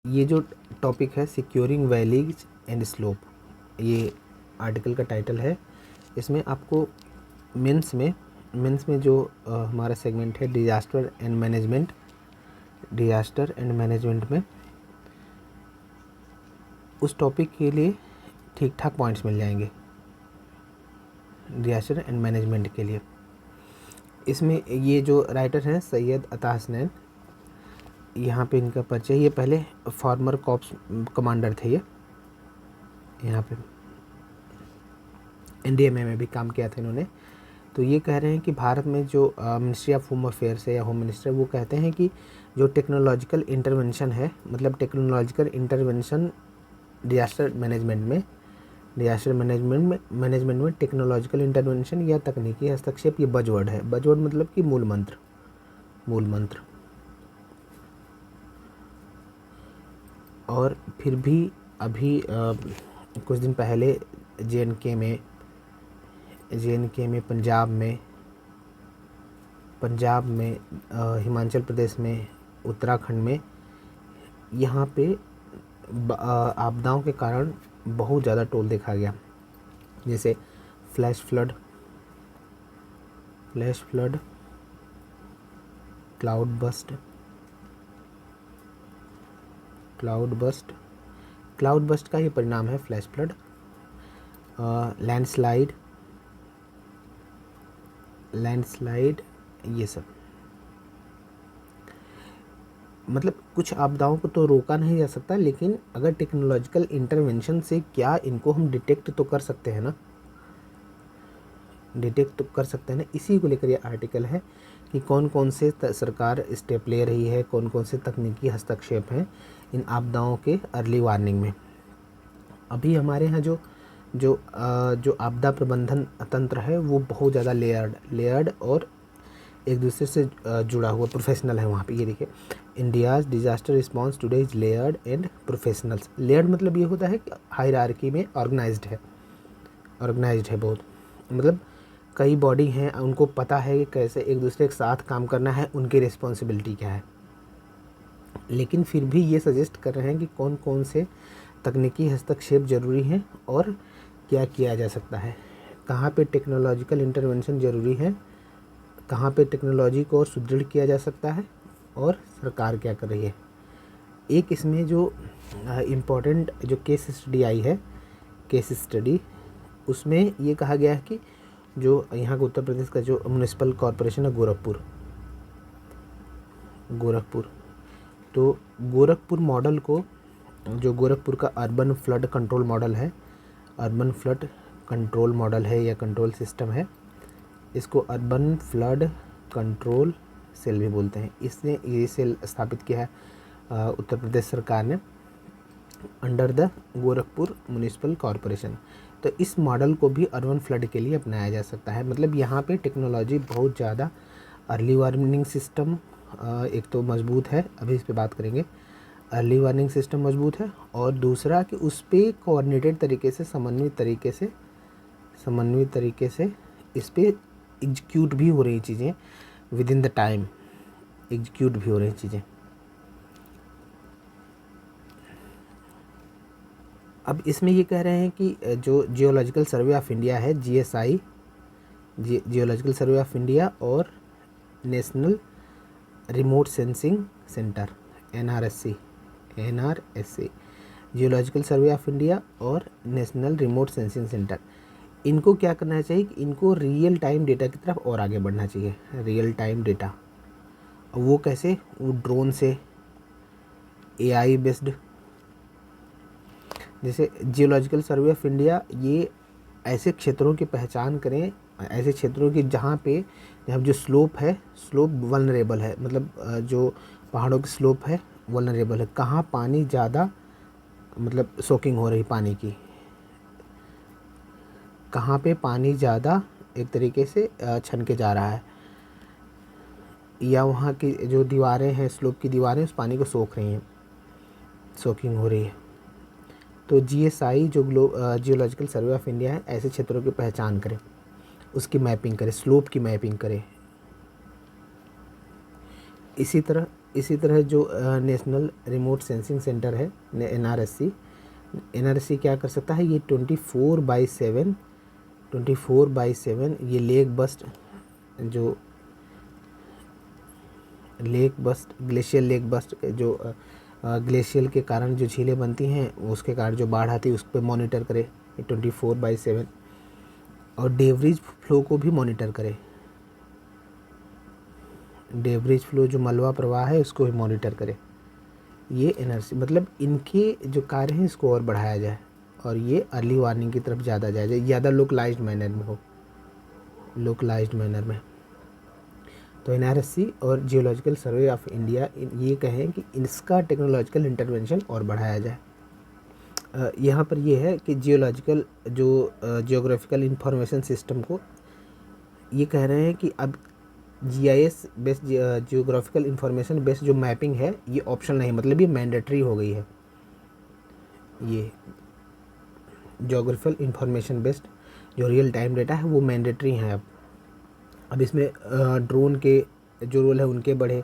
ये जो टॉपिक है सिक्योरिंग वैलीज एंड स्लोप, ये आर्टिकल का टाइटल है। इसमें आपको मेंस में जो हमारा सेगमेंट है डिजास्टर एंड मैनेजमेंट में उस टॉपिक के लिए ठीक ठाक पॉइंट्स मिल जाएंगे डिजास्टर एंड मैनेजमेंट के लिए। इसमें ये जो राइटर हैं सैयद अता हसनैन, यहाँ पे इनका परिचय, ये पहले फॉर्मर कॉप्स कमांडर थे। ये यहाँ पे NDMA में भी काम किया था इन्होंने। तो ये कह रहे हैं कि भारत में जो मिनिस्ट्री ऑफ होम अफेयर्स है या होम मिनिस्टर, वो कहते हैं कि जो टेक्नोलॉजिकल इंटरवेंशन है, मतलब टेक्नोलॉजिकल इंटरवेंशन डिजास्टर मैनेजमेंट में टेक्नोलॉजिकल इंटरवेंशन या तकनीकी हस्तक्षेप, ये बजवर्ड है। बजवर्ड मतलब कि मूल मंत्र। और फिर भी अभी कुछ दिन पहले JNK में, पंजाब में, हिमाचल प्रदेश में, उत्तराखंड में, यहाँ पे आपदाओं के कारण बहुत ज़्यादा टोल देखा गया। जैसे फ्लैश फ्लड, क्लाउड बस्ट का ही परिणाम है फ्लैश फ्लड, लैंडस्लाइड, ये सब। मतलब कुछ आपदाओं को तो रोका नहीं जा सकता, लेकिन अगर टेक्नोलॉजिकल इंटरवेंशन से क्या इनको हम डिटेक्ट तो कर सकते हैं ना, इसी को लेकर ये आर्टिकल है कि कौन कौन से सरकार स्टेप ले रही है, कौन कौन से तकनीकी हस्तक्षेप हैं इन आपदाओं के अर्ली वार्निंग में। अभी हमारे यहाँ जो आपदा प्रबंधन तंत्र है वो बहुत ज़्यादा लेयर्ड और एक दूसरे से जुड़ा हुआ प्रोफेशनल है वहाँ पे। ये देखिए, India's disaster response today is layered and professionals. Layered मतलब ये होता है कि हायरार्की में ऑर्गेनाइज्ड है बहुत, मतलब कई बॉडी हैं, उनको पता है कि कैसे एक दूसरे के साथ काम करना है, उनकी रिस्पॉन्सिबिलिटी क्या है। लेकिन फिर भी ये सजेस्ट कर रहे हैं कि कौन कौन से तकनीकी हस्तक्षेप ज़रूरी हैं और क्या किया जा सकता है, कहाँ पे टेक्नोलॉजिकल इंटरवेंशन ज़रूरी है, कहाँ पे टेक्नोलॉजी को और सुदृढ़ किया जा सकता है, और सरकार क्या कर रही है। एक इसमें जो इम्पोर्टेंट जो केस स्टडी आई है, उसमें ये कहा गया है कि जो यहाँ का उत्तर प्रदेश का जो म्यूनिसिपल कॉरपोरेशन है गोरखपुर, तो गोरखपुर मॉडल को, जो गोरखपुर का अर्बन फ्लड कंट्रोल मॉडल है या कंट्रोल सिस्टम है, इसको अर्बन फ्लड कंट्रोल सेल भी बोलते हैं। इसने ये सेल स्थापित किया है उत्तर प्रदेश सरकार ने under the Gorakhpur municipal corporation. तो इस मॉडल को भी अर्बन फ्लड के लिए अपनाया जा सकता है। मतलब यहाँ पे टेक्नोलॉजी बहुत ज़्यादा, अर्ली वार्निंग सिस्टम एक तो मजबूत है, अभी इस पे बात करेंगे। अर्ली वार्निंग सिस्टम मजबूत है, और दूसरा कि उस पर कोऑर्डिनेटेड तरीके से, समन्वित तरीके से इस पर एग्जीक्यूट भी हो रही चीज़ें, with in the time execute भी हो रही चीज़ें। अब इसमें ये कह रहे हैं कि जो जियोलॉजिकल सर्वे ऑफ इंडिया है, GSI, geological survey of India, और national remote sensing centre NRSC, geological survey of India और नेशनल रिमोट सेंसिंग सेंटर, इनको क्या करना चाहिए कि इनको रियल टाइम डेटा की तरफ और आगे बढ़ना चाहिए। रियल टाइम डेटा, वो कैसे, वो ड्रोन से, AI बेस्ड। जैसे जियोलॉजिकल सर्वे ऑफ इंडिया ये ऐसे क्षेत्रों की पहचान करें, ऐसे क्षेत्रों की जहाँ जो स्लोप वल्नरेबल है, मतलब जो पहाड़ों की स्लोप है वल्नरेबल है, कहाँ पानी ज़्यादा, मतलब सोकिंग हो रही पानी की, कहाँ पे पानी ज़्यादा एक तरीके से छन के जा रहा है, या वहाँ की जो दीवारें हैं, स्लोप की दीवारें उस पानी को सोख रही हैं, सोकिंग हो रही है। तो GSI जो जियोलॉजिकल सर्वे ऑफ इंडिया है, ऐसे क्षेत्रों की पहचान करे, उसकी मैपिंग करे, स्लोप की मैपिंग करे। इसी तरह जो नेशनल रिमोट सेंसिंग सेंटर है एनआरएससी क्या कर सकता है, ये 24/7 ये ग्लेशियल लेक बस्ट जो ग्लेशियल के कारण जो झीलें बनती हैं उसके कारण जो बाढ़ आती है उस पर मॉनिटर करे 24/7, और डेवरेज फ्लो को भी मॉनिटर करे। डेवरेज फ्लो जो मलबा प्रवाह है उसको भी मॉनिटर करे। ये एनआरसी मतलब इनके जो कार्य हैं इसको और बढ़ाया जाए और ये अर्ली वार्निंग की तरफ ज़्यादा जाए, ज़्यादा लोकलाइज्ड मैनर में। तो एनआरएससी और जियोलॉजिकल सर्वे ऑफ इंडिया ये कहें कि इसका टेक्नोलॉजिकल इंटरवेंशन और बढ़ाया जाए। यहाँ पर ये है कि जियोलॉजिकल जो जियोग्राफिकल इंफॉर्मेशन सिस्टम को ये कह रहे हैं कि अब GIS based geographical information based जो मैपिंग है ये ऑप्शनल नहीं, मतलब ये मैंडेटरी हो गई है। ये जियोग्राफिकल इंफॉर्मेशन बेस्ड जो रियल टाइम डेटा है वो मैंडेटरी है। अब इसमें ड्रोन के जो रोल है उनके बढ़े,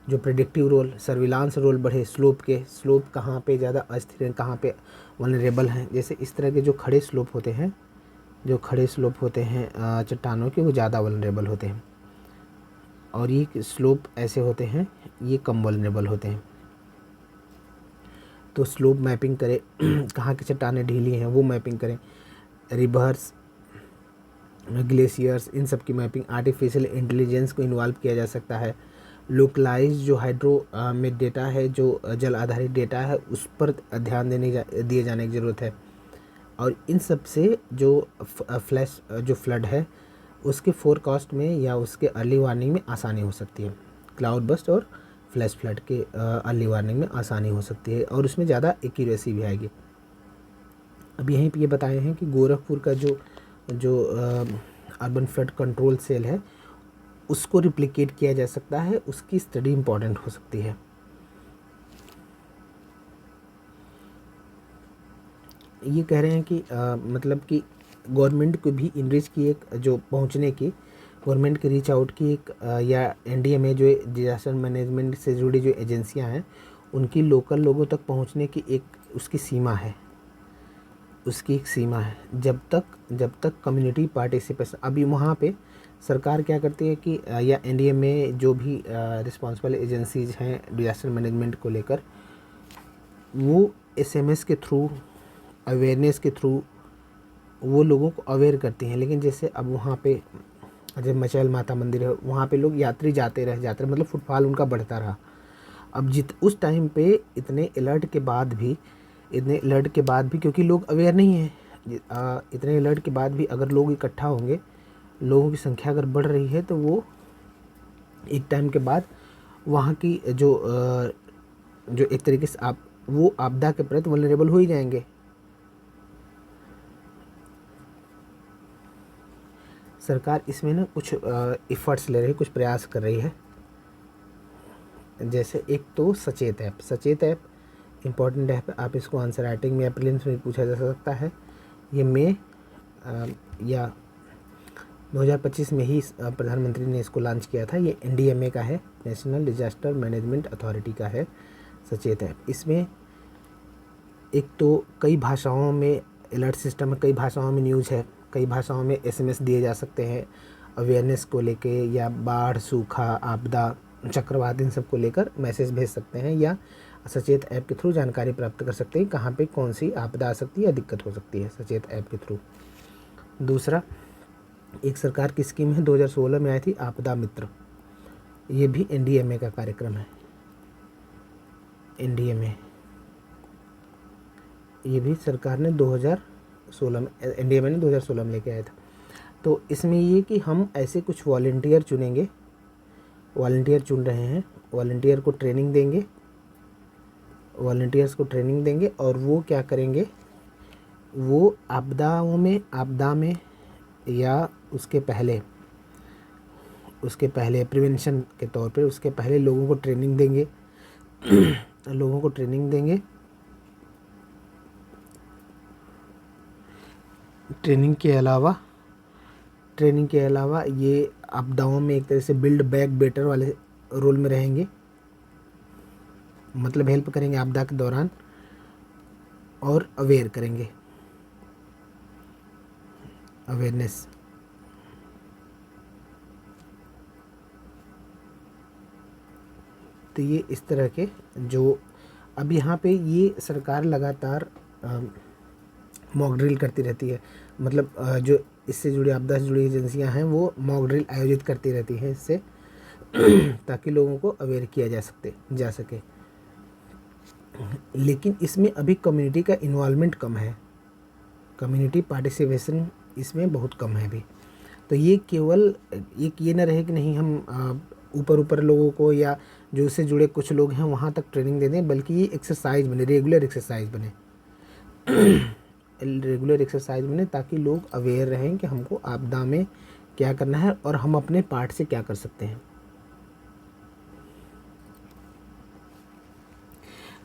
जो प्रेडिक्टिव रोल, सर्विलांस रोल बढ़े, स्लोप कहाँ पे ज़्यादा अस्थिर हैं, कहाँ पे वल्नरेबल हैं। जैसे इस तरह के जो खड़े स्लोप होते हैं चट्टानों के, वो ज़्यादा वल्नरेबल होते हैं, और ये स्लोप ऐसे होते हैं ये कम वल्नरेबल होते हैं। तो स्लोप मैपिंग करें, कहाँ की चट्टानें ढीली हैं वो मैपिंग करें, रिवर्स, ग्लेशियर्स, इन सब की मैपिंग आर्टिफिशियल इंटेलिजेंस को इन्वॉल्व किया जा सकता है। लोकलाइज जो हाइड्रो में डेटा है, जो जल आधारित डेटा है, उस पर ध्यान दिए जाने की ज़रूरत है। और इन सब से जो फ्लड है उसके फोरकास्ट में या उसके अर्ली वार्निंग में आसानी हो सकती है। क्लाउड बस्ट और फ्लैश फ्लड के अर्ली वार्निंग में आसानी हो सकती है और उसमें ज़्यादा एक्यूरेसी भी आएगी। अब यहीं पे ये बताए हैं कि गोरखपुर का जो अर्बन फ्लड कंट्रोल सेल है उसको रिप्लिकेट किया जा सकता है, उसकी स्टडी इम्पॉर्टेंट हो सकती है। ये कह रहे हैं कि मतलब कि गवर्नमेंट को भी इनरीच की एक जो पहुंचने की, गवर्नमेंट के रीच आउट की एक या एनडीएमए जो डिजास्टर मैनेजमेंट से जुड़ी जो एजेंसियां हैं उनकी लोकल लोगों तक पहुंचने की एक उसकी सीमा है, जब तक कम्युनिटी पार्टिसिपेशन। अभी वहाँ पे सरकार क्या करती है कि या एनडीएमए जो भी रिस्पॉन्सिबल एजेंसीज हैं डिजास्टर मैनेजमेंट को लेकर, वो एसएमएस के थ्रू, अवेयरनेस के थ्रू वो लोगों को अवेयर करती हैं। लेकिन जैसे अब वहाँ पे जब मचैल माता मंदिर है वहाँ पे लोग यात्री जाते रहे मतलब फुटफॉल उनका बढ़ता रहा। अब उस टाइम पे इतने अलर्ट के बाद भी क्योंकि लोग अवेयर नहीं हैं, इतने अलर्ट के बाद भी अगर लोग इकट्ठा होंगे, लोगों की संख्या अगर बढ़ रही है तो वो एक टाइम के बाद वहाँ की जो एक तरीके से वो आपदा के प्रति वल्नरेबल हो ही जाएंगे। सरकार इसमें ना कुछ एफर्ट्स ले रही है, कुछ प्रयास कर रही है। जैसे एक तो सचेत ऐप इम्पॉर्टेंट ऐप है। आप इसको आंसर राइटिंग में या प्रीलिम्स में पूछा जा सकता है। ये मई या 2025 में ही प्रधानमंत्री ने इसको लॉन्च किया था। ये एनडीएमए का है, नेशनल डिजास्टर मैनेजमेंट अथॉरिटी का है सचेत ऐप। इसमें एक तो कई भाषाओं में अलर्ट सिस्टम है, कई भाषाओं में न्यूज़ है, कई भाषाओं में एसएमएस दिए जा सकते हैं अवेयरनेस को लेके, या बाढ़, सूखा, आपदा, चक्रवात, इन सब को लेकर मैसेज भेज सकते हैं या सचेत ऐप के थ्रू जानकारी प्राप्त कर सकते हैं कहाँ पे कौन सी आपदा आ सकती है या दिक्कत हो सकती है सचेत ऐप के थ्रू। दूसरा, एक सरकार की स्कीम है 2016 में आई थी आपदा मित्र, ये भी एनडीएमए का कार्यक्रम है। एनडीएमए ये भी सरकार ने 2016 में, एनडीएमए ने 2016 में लेके आया था। तो इसमें ये कि हम ऐसे कुछ वॉलंटियर चुन रहे हैं, वॉलंटियर्स को ट्रेनिंग देंगे और वो क्या करेंगे, वो आपदा में या उसके पहले प्रिवेंशन के तौर पे उसके पहले लोगों को ट्रेनिंग देंगे ट्रेनिंग के अलावा ये आपदाओं में एक तरह से बिल्ड बैक बेटर वाले रोल में रहेंगे, मतलब हेल्प करेंगे आपदा के दौरान और अवेयर करेंगे, अवेयरनेस। तो ये इस तरह के जो अब यहाँ पे ये सरकार लगातार मॉक ड्रिल करती रहती है, मतलब जो इससे जुड़ी आपदा से जुड़ी एजेंसियाँ हैं वो मॉक ड्रिल आयोजित करती रहती हैं इससे ताकि लोगों को अवेयर किया जा सके। लेकिन इसमें अभी कम्युनिटी का इन्वॉल्वमेंट कम है, कम्युनिटी पार्टिसिपेशन इसमें बहुत कम है अभी। तो ये केवल एक ये ना रहे कि नहीं हम ऊपर लोगों को या जो इससे जुड़े कुछ लोग हैं वहाँ तक ट्रेनिंग दे दें, बल्कि ये एक्सरसाइज बने, रेगुलर एक्सरसाइज बने रेगुलर एक्सरसाइज बने ताकि लोग अवेयर रहें कि हमको आपदा में क्या करना है और हम अपने पार्ट से क्या कर सकते हैं।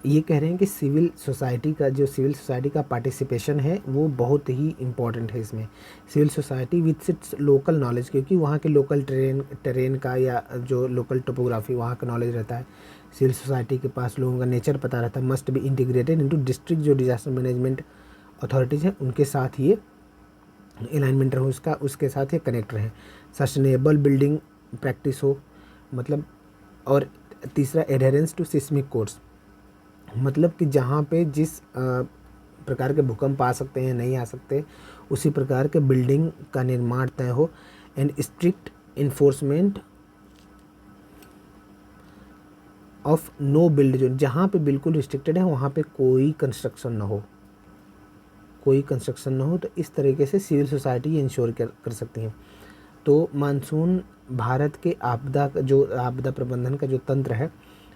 ये कह रहे हैं कि सिविल सोसाइटी का पार्टिसिपेशन है वो बहुत ही इम्पॉर्टेंट है इसमें। Civil society with its local knowledge, क्योंकि वहाँ के लोकल टेरेन का या जो लोकल टोपोग्राफी वहाँ का नॉलेज रहता है। सिविल सोसाइटी के पास लोगों का नेचर पता रहता है। Must be integrated into district जो डिजास्टर मैनेजमेंट अथॉरिटीज़ हैं उनके साथ ये अलाइनमेंट रहो, उसके साथ ये कनेक्ट रहे। सस्टेनेबल बिल्डिंग प्रैक्टिस हो, मतलब। और तीसरा एडहेरेंस टू सिस्मिक कोड्स, मतलब कि जहाँ पे जिस प्रकार के भूकंप आ सकते हैं नहीं आ सकते उसी प्रकार के बिल्डिंग का निर्माण तय हो। And strict enforcement of know build zone, जहाँ पे बिल्कुल रिस्ट्रिक्टेड है वहाँ पे कोई कंस्ट्रक्शन ना हो, तो इस तरीके से सिविल सोसाइटी इंश्योर कर सकती हैं। तो मानसून भारत के आपदा प्रबंधन का जो तंत्र है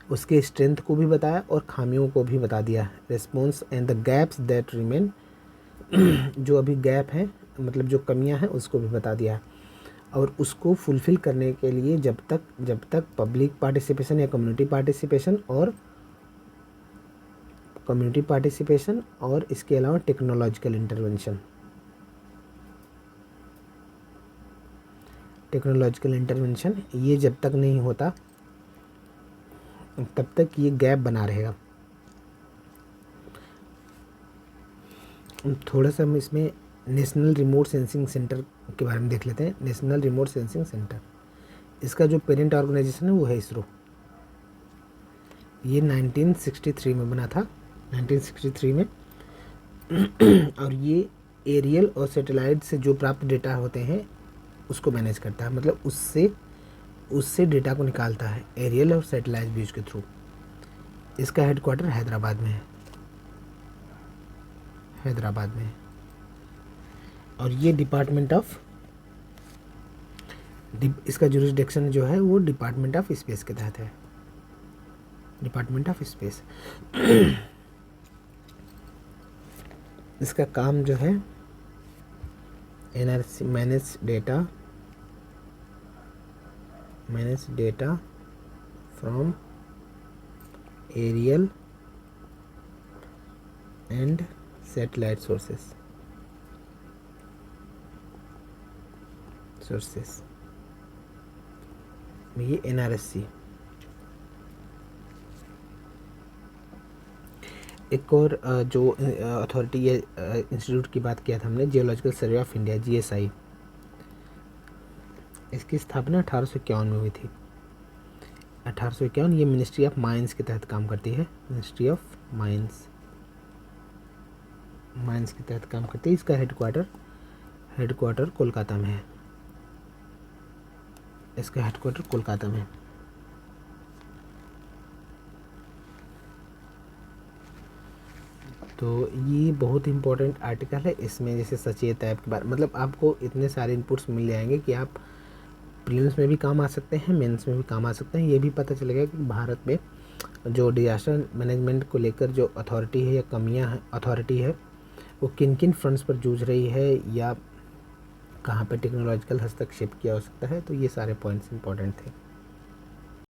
उसके स्ट्रेंथ को भी बताया और खामियों को भी बता दिया। Response and the gaps that remain, जो अभी गैप है मतलब जो कमियां हैं उसको भी बता दिया है। और उसको फुलफ़िल करने के लिए जब तक पब्लिक पार्टिसिपेशन या कम्युनिटी पार्टिसिपेशन और इसके अलावा टेक्नोलॉजिकल इंटरवेंशन ये जब तक नहीं होता तब तक ये गैप बना रहेगा। थोड़ा सा हम इसमें नेशनल रिमोट सेंसिंग सेंटर के बारे में देख लेते हैं। नेशनल रिमोट सेंसिंग सेंटर, इसका जो पेरेंट ऑर्गेनाइजेशन है वो है इसरो। ये 1963 में बना था, 1963 में। और ये एरियल और सैटेलाइट से जो प्राप्त डेटा होते हैं उसको मैनेज करता है, मतलब उससे डेटा को निकालता है एरियल और सैटेलाइट व्यूज के थ्रू। इसका हेडक्वार्टर हैदराबाद में है। और ये इसका जुरिसडिक्शन जो है वो डिपार्टमेंट ऑफ स्पेस के तहत है, डिपार्टमेंट ऑफ स्पेस। इसका काम जो है NRC manage data from aerial and satellite sources. ये एनआरएससी। एक और जो अथॉरिटी या इंस्टीट्यूट की बात किया था हमने, geological survey of India, GSI. इसकी स्थापना 1851 में हुई थी। 1851। ये मिनिस्ट्री ऑफ माइंस के तहत काम करती है, मिनिस्ट्री ऑफ माइंस के तहत काम करती है। इसका हेडक्वार्टर कोलकाता में है। तो ये बहुत इंपॉर्टेंट आर्टिकल है। इसमें जैसे सचेत ऐप के बारे, मतलब आपको इतने सारे इनपुट्स मिल जाएंगे कि आप प्रीलिम्स में भी काम आ सकते हैं, मेंस में भी काम आ सकते हैं। ये भी पता चलेगा कि भारत में जो डिजास्टर मैनेजमेंट को लेकर जो अथॉरिटी है या अथॉरिटी है वो किन किन फ्रंट्स पर जूझ रही है या कहाँ पर टेक्नोलॉजिकल हस्तक्षेप किया हो सकता है। तो ये सारे पॉइंट्स इंपॉर्टेंट थे।